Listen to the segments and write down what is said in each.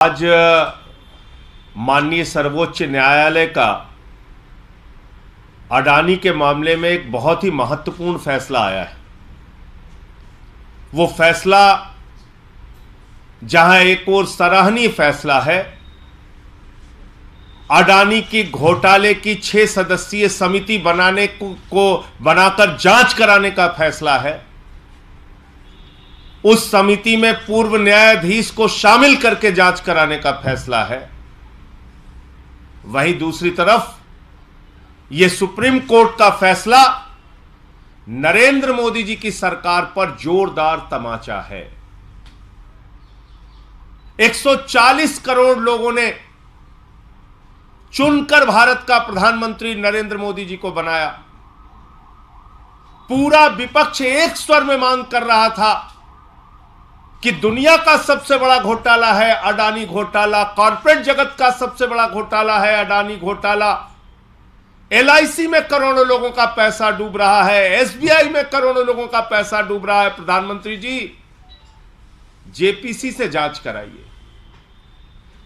आज माननीय सर्वोच्च न्यायालय का अडानी के मामले में एक बहुत ही महत्वपूर्ण फैसला आया है। वो फैसला जहां एक और सराहनीय फैसला है, अडानी की घोटाले की 6 सदस्यीय समिति बनाकर जांच कराने का फैसला है। उस समिति में पूर्व न्यायाधीश को शामिल करके जांच कराने का फैसला है। वहीं दूसरी तरफ यह सुप्रीम कोर्ट का फैसला नरेंद्र मोदी जी की सरकार पर जोरदार तमाचा है। 140 करोड़ लोगों ने चुनकर भारत का प्रधानमंत्री नरेंद्र मोदी जी को बनाया। पूरा विपक्ष एक स्वर में मांग कर रहा था कि दुनिया का सबसे बड़ा घोटाला है अडानी घोटाला, कॉर्पोरेट जगत का सबसे बड़ा घोटाला है अडानी घोटाला। LIC में करोड़ों लोगों का पैसा डूब रहा है, SBI में करोड़ों लोगों का पैसा डूब रहा है। प्रधानमंत्री जी, JPC से जांच कराइए।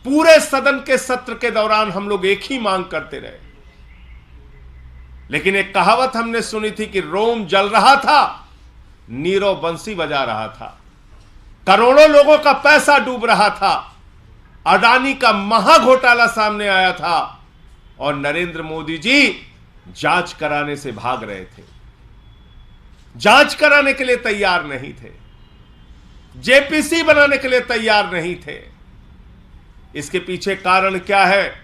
पूरे सदन के सत्र के दौरान हम लोग एक ही मांग करते रहे, लेकिन एक कहावत हमने सुनी थी कि रोम जल रहा था, नीरव बंसी बजा रहा था। करोड़ों लोगों का पैसा डूब रहा था, अडानी का महा घोटाला सामने आया था और नरेंद्र मोदी जी जांच कराने से भाग रहे थे, जांच कराने के लिए तैयार नहीं थे, JPC बनाने के लिए तैयार नहीं थे। इसके पीछे कारण क्या है?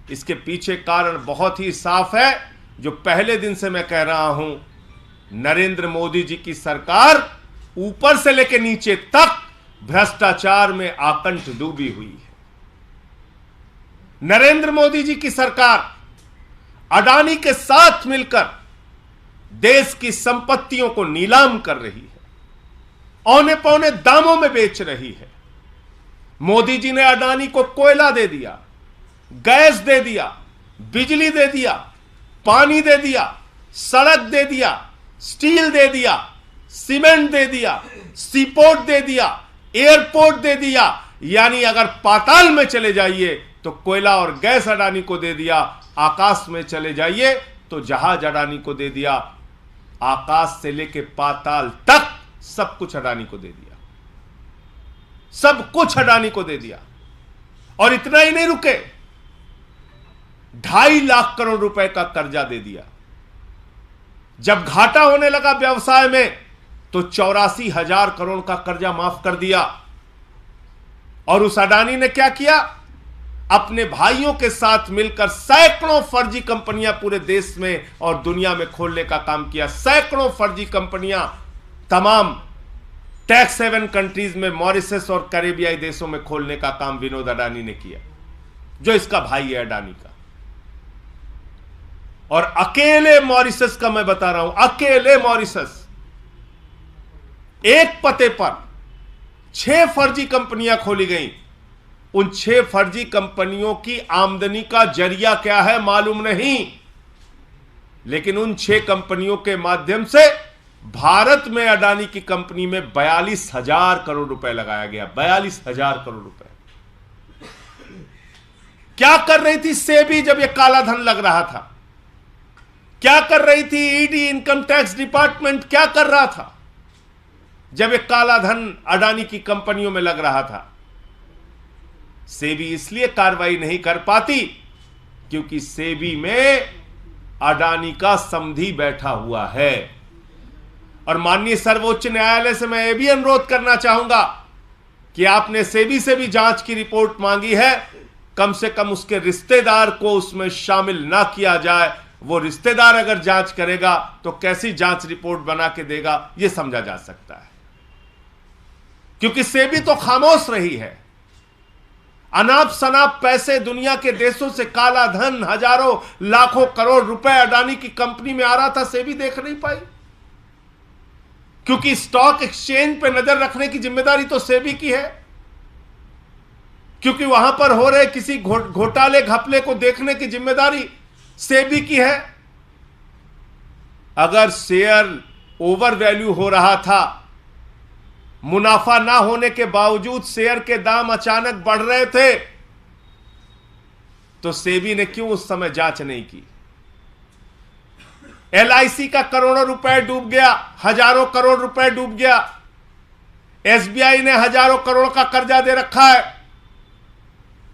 इसके पीछे कारण बहुत ही साफ है, जो पहले दिन से मैं कह रहा हूं। नरेंद्र मोदी जी की सरकार ऊपर से लेकर नीचे तक भ्रष्टाचार में आकंठ डूबी हुई है। नरेंद्र मोदी जी की सरकार अडानी के साथ मिलकर देश की संपत्तियों को नीलाम कर रही है, औने पौने दामों में बेच रही है। मोदी जी ने अडानी को कोयला दे दिया, गैस दे दिया, बिजली दे दिया, पानी दे दिया, सड़क दे दिया, स्टील दे दिया, सीमेंट दे दिया, सीपोर्ट दे दिया, एयरपोर्ट दे दिया। यानी अगर पाताल में चले जाइए तो कोयला और गैस अडानी को दे दिया, आकाश में चले जाइए तो जहाज अडानी को दे दिया, आकाश से लेके पाताल तक सब कुछ अडानी को दे दिया, सब कुछ अडानी को दे दिया। और इतना ही नहीं रुके, 2.5 लाख करोड़ रुपए का कर्जा दे दिया। जब घाटा होने लगा व्यवसाय में तो 84,000 करोड़ का कर्जा माफ कर दिया। और उस अडानी ने क्या किया? अपने भाइयों के साथ मिलकर सैकड़ों फर्जी कंपनियां पूरे देश में और दुनिया में खोलने का काम किया। सैकड़ों फर्जी कंपनियां तमाम टैक्स हेवन कंट्रीज में, मॉरिशस और कैरेबियाई देशों में खोलने का काम विनोद अडानी ने किया, जो इसका भाई है अडानी का। और अकेले मॉरिशस का मैं बता रहा हूं, अकेले मॉरिशस एक पते पर 6 फर्जी कंपनियां खोली गई। उन 6 फर्जी कंपनियों की आमदनी का जरिया क्या है मालूम नहीं, लेकिन उन 6 कंपनियों के माध्यम से भारत में अडानी की कंपनी में 42,000 करोड़ रुपए लगाया गया। 42,000 करोड़ रुपए क्या कर रही थी सेबी जब यह काला धन लग रहा था? क्या कर रही थी ED, इनकम टैक्स डिपार्टमेंट क्या कर रहा था जब एक काला धन अडानी की कंपनियों में लग रहा था? सेबी इसलिए कार्रवाई नहीं कर पाती क्योंकि सेबी में अडानी का समधी बैठा हुआ है। और माननीय सर्वोच्च न्यायालय से मैं यह भी अनुरोध करना चाहूंगा कि आपने सेबी से भी जांच की रिपोर्ट मांगी है, कम से कम उसके रिश्तेदार को उसमें शामिल ना किया जाए। वो रिश्तेदार अगर जांच करेगा तो कैसी जांच रिपोर्ट बना के देगा, यह समझा जा सकता है। क्योंकि सेबी तो खामोश रही है। अनाप शनाप पैसे दुनिया के देशों से, काला धन, हजारों लाखों करोड़ रुपए अडानी की कंपनी में आ रहा था, सेबी देख नहीं पाई। क्योंकि स्टॉक एक्सचेंज पे नजर रखने की जिम्मेदारी तो सेबी की है, क्योंकि वहां पर हो रहे किसी घोटाले घपले को देखने की जिम्मेदारी सेबी की है। अगर शेयर ओवर वैल्यू हो रहा था मुनाफा ना होने के बावजूद शेयर के दाम अचानक बढ़ रहे थे, तो सेबी ने क्यों उस समय जांच नहीं की? एलआईसी का करोड़ों रुपए डूब गया, हजारों करोड़ रुपए डूब गया। एसबीआई ने हजारों करोड़ का कर्जा दे रखा है।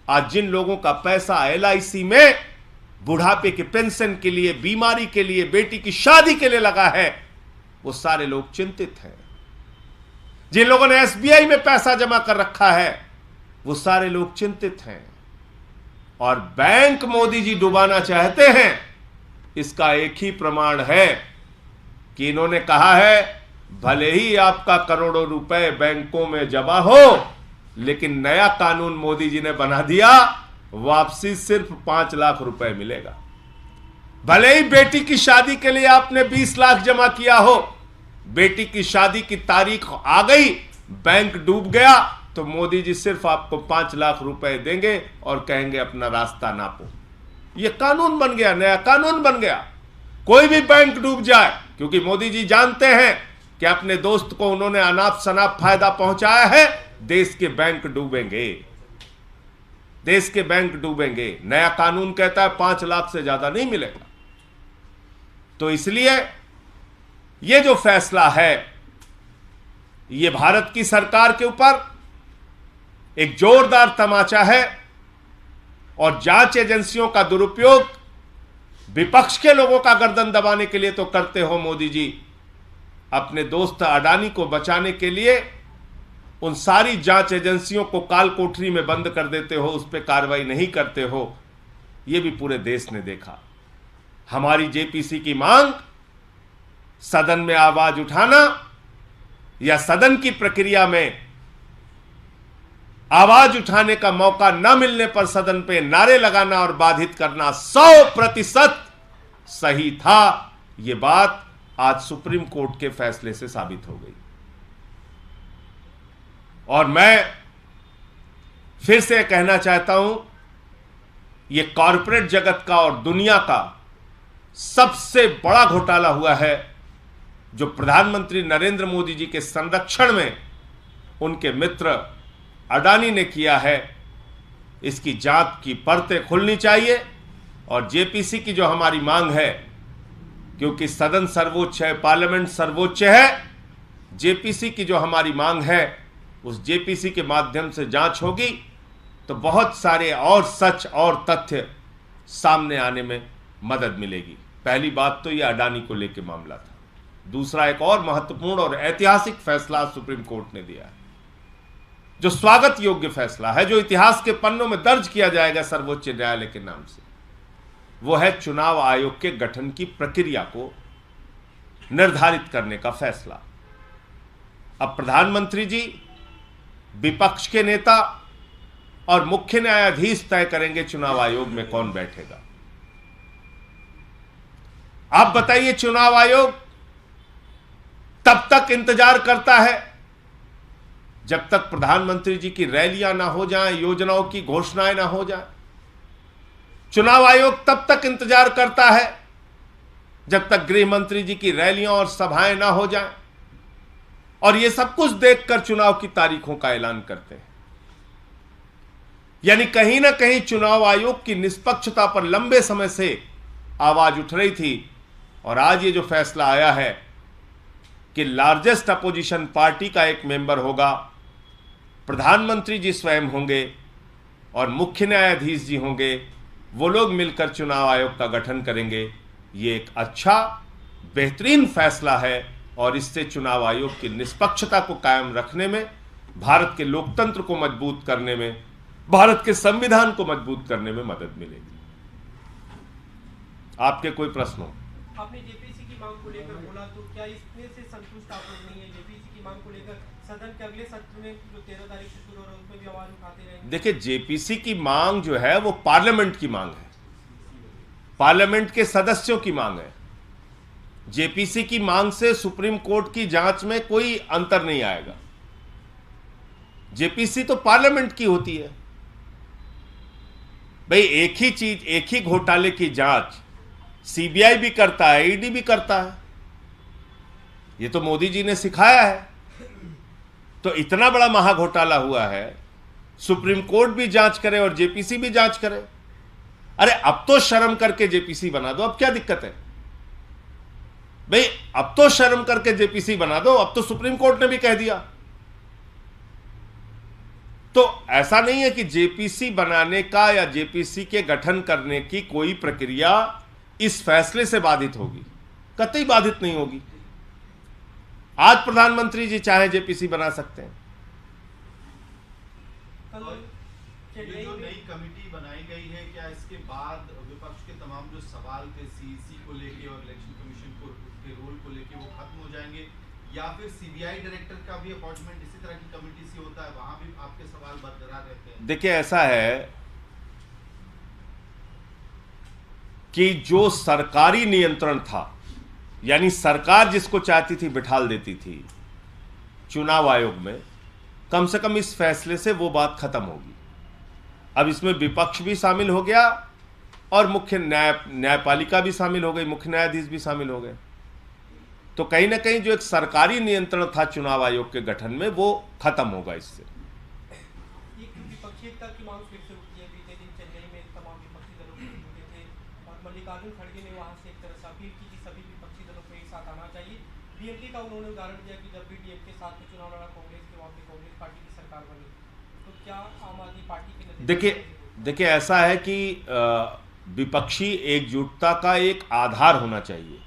आज जिन लोगों का पैसा एलआईसी में बुढ़ापे के पेंशन के लिए, बीमारी के लिए, बेटी की शादी के लिए लगा है, वो सारे लोग चिंतित हैं। जिन लोगों ने एसबीआई में पैसा जमा कर रखा है, वो सारे लोग चिंतित हैं। और बैंक मोदी जी डुबाना चाहते हैं, इसका एक ही प्रमाण है कि इन्होंने कहा है भले ही आपका करोड़ों रुपए बैंकों में जमा हो, लेकिन नया कानून मोदी जी ने बना दिया, वापसी सिर्फ 5 लाख रुपए मिलेगा। भले ही बेटी की शादी के लिए आपने 20 लाख जमा किया हो, बेटी की शादी की तारीख आ गई, बैंक डूब गया, तो मोदी जी सिर्फ आपको 5 लाख रुपए देंगे और कहेंगे अपना रास्ता नापो। यह कानून बन गया, नया कानून बन गया। कोई भी बैंक डूब जाए, क्योंकि मोदी जी जानते हैं कि अपने दोस्त को उन्होंने अनाप शनाप फायदा पहुंचाया है, देश के बैंक डूबेंगे, देश के बैंक डूबेंगे। नया कानून कहता है 5 लाख से ज्यादा नहीं मिलेगा। तो इसलिए यह जो फैसला है, यह भारत की सरकार के ऊपर एक जोरदार तमाचा है। और जांच एजेंसियों का दुरुपयोग विपक्ष के लोगों का गर्दन दबाने के लिए तो करते हो मोदी जी, अपने दोस्त अडानी को बचाने के लिए उन सारी जांच एजेंसियों को काल कोठरी में बंद कर देते हो, उस पर कार्रवाई नहीं करते हो। यह भी पूरे देश ने देखा। हमारी जेपीसी की मांग, सदन में आवाज उठाना या सदन की प्रक्रिया में आवाज उठाने का मौका न मिलने पर सदन पे नारे लगाना और बाधित करना 100% सही था। यह बात आज सुप्रीम कोर्ट के फैसले से साबित हो गई। और मैं फिर से कहना चाहता हूं, यह कॉरपोरेट जगत का और दुनिया का सबसे बड़ा घोटाला हुआ है, जो प्रधानमंत्री नरेंद्र मोदी जी के संरक्षण में उनके मित्र अडानी ने किया है। इसकी जांच की परतें खुलनी चाहिए। और जेपीसी की जो हमारी मांग है, क्योंकि सदन सर्वोच्च है, पार्लियामेंट सर्वोच्च है, जेपीसी की जो हमारी मांग है, उस जेपीसी के माध्यम से जांच होगी तो बहुत सारे और सच और तथ्य सामने आने में मदद मिलेगी। पहली बात तो यह अडानी को लेकर मामला था। दूसरा, एक और महत्वपूर्ण और ऐतिहासिक फैसला सुप्रीम कोर्ट ने दिया है, जो स्वागत योग्य फैसला है, जो इतिहास के पन्नों में दर्ज किया जाएगा सर्वोच्च न्यायालय के नाम से। वो है चुनाव आयोग के गठन की प्रक्रिया को निर्धारित करने का फैसला। अब प्रधानमंत्री जी, विपक्ष के नेता और मुख्य न्यायाधीश तय करेंगे चुनाव आयोग में कौन बैठेगा। आप बताइए, चुनाव आयोग तब तक इंतजार करता है जब तक प्रधानमंत्री जी की रैलियां ना हो जाएं, योजनाओं की घोषणाएं ना हो जाएं। चुनाव आयोग तब तक इंतजार करता है जब तक गृह मंत्री जी की रैलियां और सभाएं ना हो जाएं। और यह सब कुछ देखकर चुनाव की तारीखों का ऐलान करते हैं। यानी कहीं ना कहीं चुनाव आयोग की निष्पक्षता पर लंबे समय से आवाज उठ रही थी। और आज ये जो फैसला आया है कि लार्जेस्ट अपोजिशन पार्टी का एक मेंबर होगा, प्रधानमंत्री जी स्वयं होंगे और मुख्य न्यायाधीश जी होंगे, वो लोग मिलकर चुनाव आयोग का गठन करेंगे। ये एक अच्छा बेहतरीन फैसला है और इससे चुनाव आयोग की निष्पक्षता को कायम रखने में, भारत के लोकतंत्र को मजबूत करने में, भारत के संविधान को मजबूत करने में मदद मिलेगी। आपके कोई प्रश्न हो? आपने जेपीसी की मांग को लेकर बोला, तो क्या इसमें से संतुष्ट आप लोग नहीं है? जेपीसी की मांग को लेकर सदन के अगले सत्र में जो 13 तारीख से शुरू हो रहा है उसमें भी आवाज उठाते रहेंगे? देखिए, जेपीसी की मांग जो है वो पार्लियामेंट की मांग है, पार्लियामेंट के सदस्यों की मांग है। जेपीसी की मांग से सुप्रीम कोर्ट की जांच में कोई अंतर नहीं आएगा। जेपीसी तो पार्लियामेंट की होती है भाई। एक ही चीज, एक ही घोटाले की जांच सीबीआई भी करता है, ईडी भी करता है। ये तो मोदी जी ने सिखाया है। तो इतना बड़ा महाघोटाला हुआ है, सुप्रीम कोर्ट भी जांच करे और जेपीसी भी जांच करे। अरे अब तो शर्म करके जेपीसी बना दो, अब क्या दिक्कत है भाई? अब तो शर्म करके जेपीसी बना दो, अब तो सुप्रीम कोर्ट ने भी कह दिया। तो ऐसा नहीं है कि जेपीसी बनाने का या जेपीसी के गठन करने की कोई प्रक्रिया इस फैसले से बाधित होगी, कतई बाधित नहीं होगी। आज प्रधानमंत्री जी चाहे जेपीसी बना सकते हैं। ये जो नई कमेटी बनाई गई है, क्या इसके बाद विपक्ष के तमाम जो सवाल थे सीईसी को लेके और इलेक्शन कमीशन को के रोल को लेके वो खत्म हो जाएंगे, या फिर सीबीआई डायरेक्टर का भी अपॉइंटमेंट इसी तरह की कमेटी से होता है, वहां भी आपके सवाल बरकरार रहते हैं? देखिए, ऐसा है कि जो सरकारी नियंत्रण था, यानी सरकार जिसको चाहती थी बिठाल देती थी चुनाव आयोग में, कम से कम इस फैसले से वो बात खत्म होगी। अब इसमें विपक्ष भी शामिल हो गया और मुख्य न्यायपालिका भी शामिल हो गई, मुख्य न्यायाधीश भी शामिल हो गए। तो कहीं ना कहीं जो एक सरकारी नियंत्रण था चुनाव आयोग के गठन में, वो खत्म होगा इससे। विपक्षीयता की मांग फिर से उठी है। बीते दिन चेन्नई में तमाम विपक्षी दलों के जुटे थे और मल्लिकार्जुन खड़गे ने वहां से एक तरह से अपील की कि सभी विपक्षी दलों को एक साथ आना चाहिए। डीएमके का उन्होंने उदाहरण दिया कि जब भी डीएमके साथ में चुनाव लड़ा कांग्रेस के, वहां पे कांग्रेस पार्टी की सरकार बनी। तो क्या आम आदमी पार्टी के देखिए ऐसा है कि विपक्षी एकजुटता का एक आधार होना चाहिए।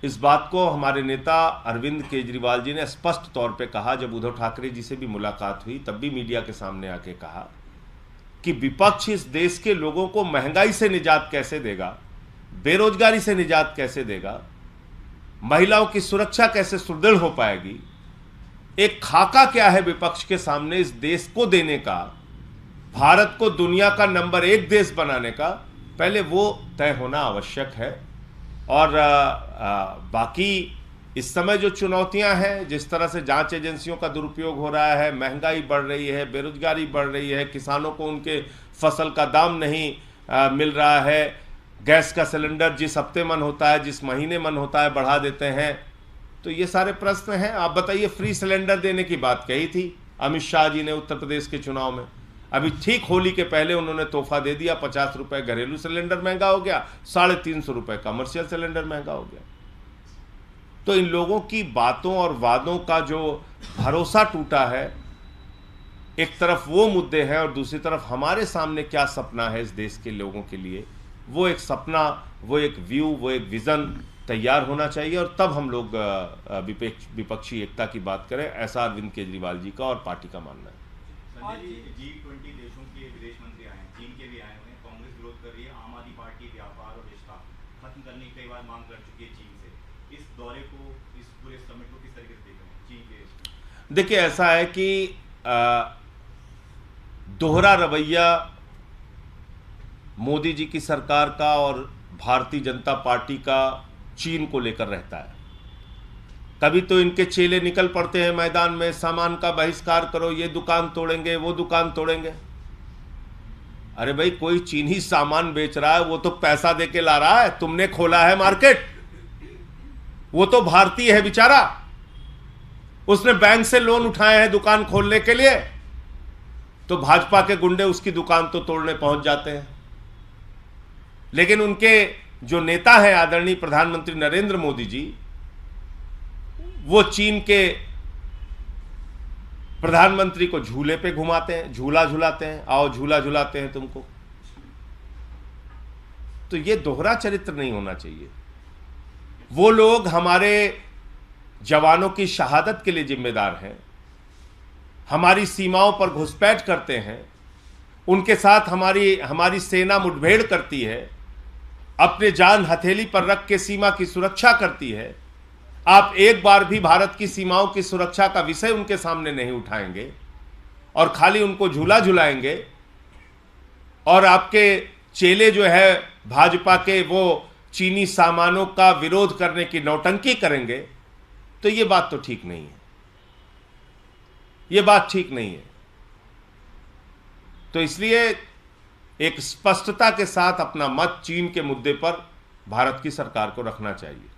इस बात को हमारे नेता अरविंद केजरीवाल जी ने स्पष्ट तौर पे कहा। जब उद्धव ठाकरे जी से भी मुलाकात हुई तब भी मीडिया के सामने आके कहा कि विपक्ष इस देश के लोगों को महंगाई से निजात कैसे देगा, बेरोजगारी से निजात कैसे देगा, महिलाओं की सुरक्षा कैसे सुदृढ़ हो पाएगी, एक खाका क्या है विपक्ष के सामने इस देश को देने का, भारत को दुनिया का नंबर 1 देश बनाने का, पहले वो तय होना आवश्यक है। और बाकी इस समय जो चुनौतियां हैं, जिस तरह से जांच एजेंसियों का दुरुपयोग हो रहा है, महंगाई बढ़ रही है, बेरोजगारी बढ़ रही है, किसानों को उनके फसल का दाम नहीं मिल रहा है, गैस का सिलेंडर जिस हफ्ते मन होता है, जिस महीने मन होता है बढ़ा देते हैं, तो ये सारे प्रश्न हैं। आप बताइए, फ्री सिलेंडर देने की बात कही थी अमित शाह जी ने उत्तर प्रदेश के चुनाव में, अभी ठीक होली के पहले उन्होंने तोहफा दे दिया, 50 रुपए घरेलू सिलेंडर महंगा हो गया, 350 रुपए कमर्शियल सिलेंडर महंगा हो गया। तो इन लोगों की बातों और वादों का जो भरोसा टूटा है, एक तरफ वो मुद्दे हैं और दूसरी तरफ हमारे सामने क्या सपना है इस देश के लोगों के लिए, वो एक सपना, वो एक व्यू, वो एक विजन तैयार होना चाहिए और तब हम लोग विपक्षी एकता की बात करें, ऐसा अरविंद केजरीवाल जी का और पार्टी का मानना है। G20 देशों के विदेश मंत्री आए हैं, चीन के भी आए हुए हैं, कांग्रेस विरोध कर रही है, आम आदमी पार्टी व्यापार और रिश्ता खत्म करने की कई बार मांग कर चुकी है चीन से। इस दौरे को, इस पूरे समिट को किस तरीके से देख रहे हैं चीन के? देखिए, ऐसा है कि दोहरा रवैया मोदी जी की सरकार का और भारतीय जनता पार्टी का चीन को लेकर रहता है। कभी तो इनके चेले निकल पड़ते हैं मैदान में, सामान का बहिष्कार करो, ये दुकान तोड़ेंगे, वो दुकान तोड़ेंगे। अरे भाई, कोई चीनी सामान बेच रहा है, वो तो पैसा देके ला रहा है, तुमने खोला है मार्केट, वो तो भारतीय है बेचारा, उसने बैंक से लोन उठाए हैं दुकान खोलने के लिए, तो भाजपा के गुंडे उसकी दुकान तो तोड़ने पहुंच जाते हैं। लेकिन उनके जो नेता हैं आदरणीय प्रधानमंत्री नरेंद्र मोदी जी, वो चीन के प्रधानमंत्री को झूले पे घुमाते हैं, झूला झुलाते हैं, आओ झूला झुलाते हैं तुमको। तो ये दोहरा चरित्र नहीं होना चाहिए। वो लोग हमारे जवानों की शहादत के लिए जिम्मेदार हैं, हमारी सीमाओं पर घुसपैठ करते हैं, उनके साथ हमारी सेना मुठभेड़ करती है, अपने जान हथेली पर रख के सीमा की सुरक्षा करती है। आप एक बार भी भारत की सीमाओं की सुरक्षा का विषय उनके सामने नहीं उठाएंगे और खाली उनको झूला झुलाएंगे, और आपके चेले जो है भाजपा के, वो चीनी सामानों का विरोध करने की नौटंकी करेंगे, तो ये बात तो ठीक नहीं है, ये बात ठीक नहीं है। तो इसलिए एक स्पष्टता के साथ अपना मत चीन के मुद्दे पर भारत की सरकार को रखना चाहिए।